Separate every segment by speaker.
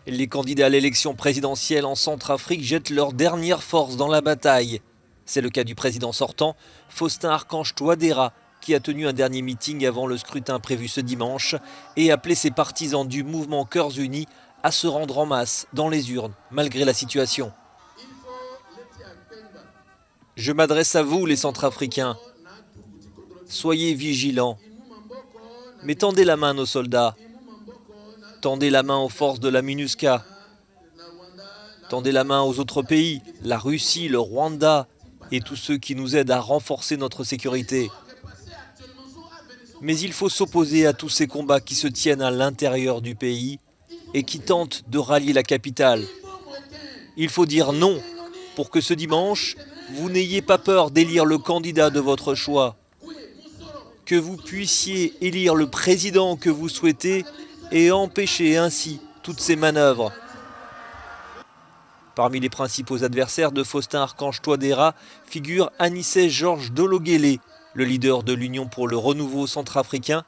Speaker 1: Les candidats à l'élection présidentielle en Centrafrique jettent leur dernière force dans la bataille. C'est le cas du président sortant, Faustin Archange Touadéra, qui a tenu un dernier meeting avant le scrutin prévu ce dimanche et appelé ses partisans du mouvement Cœurs Unis à se rendre en masse dans les urnes, malgré la situation. Je m'adresse à vous, les Centrafricains. Soyez vigilants. Mais tendez la main à nos soldats. Tendez la main aux forces de la MINUSCA. Tendez la main aux autres pays, la Russie, le Rwanda et tous ceux qui nous aident à renforcer notre sécurité. Mais il faut s'opposer à tous ces combats qui se tiennent à l'intérieur du pays et qui tentent de rallier la capitale. Il faut dire non pour que ce dimanche, vous n'ayez pas peur d'élire le candidat de votre choix. Que vous puissiez élire le président que vous souhaitez et empêcher ainsi toutes ces manœuvres. Parmi les principaux adversaires de Faustin Archange Touadéra figure Anissé Georges Dologuélé, le leader de l'Union pour le renouveau centrafricain,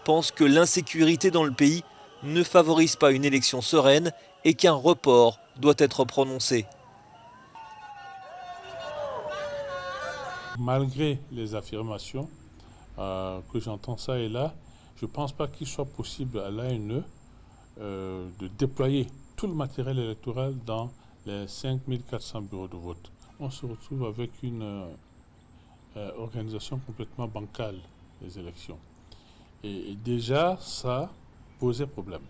Speaker 1: pense que l'insécurité dans le pays ne favorise pas une élection sereine et qu'un report doit être prononcé.
Speaker 2: Malgré les affirmations que j'entends ça et là, je ne pense pas qu'il soit possible à l'ANE de déployer tout le matériel électoral dans les 5400 bureaux de vote. On se retrouve avec une organisation complètement bancale des élections. Et déjà, ça posait problème.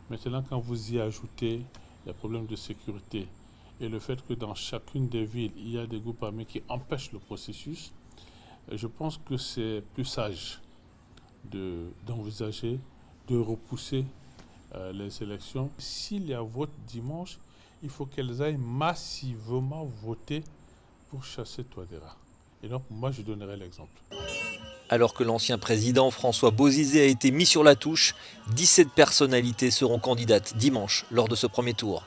Speaker 2: Maintenant, quand vous y ajoutez les problèmes de sécurité et le fait que dans chacune des villes, il y a des groupes armés qui empêchent le processus, je pense que c'est plus sage d'envisager de repousser les élections. S'il y a vote dimanche, il faut qu'elles aillent massivement voter pour chasser Touadéra. Et donc, moi, je donnerai l'exemple.
Speaker 1: Alors que l'ancien président François Bozizé a été mis sur la touche, 17 personnalités seront candidates dimanche lors de ce premier tour.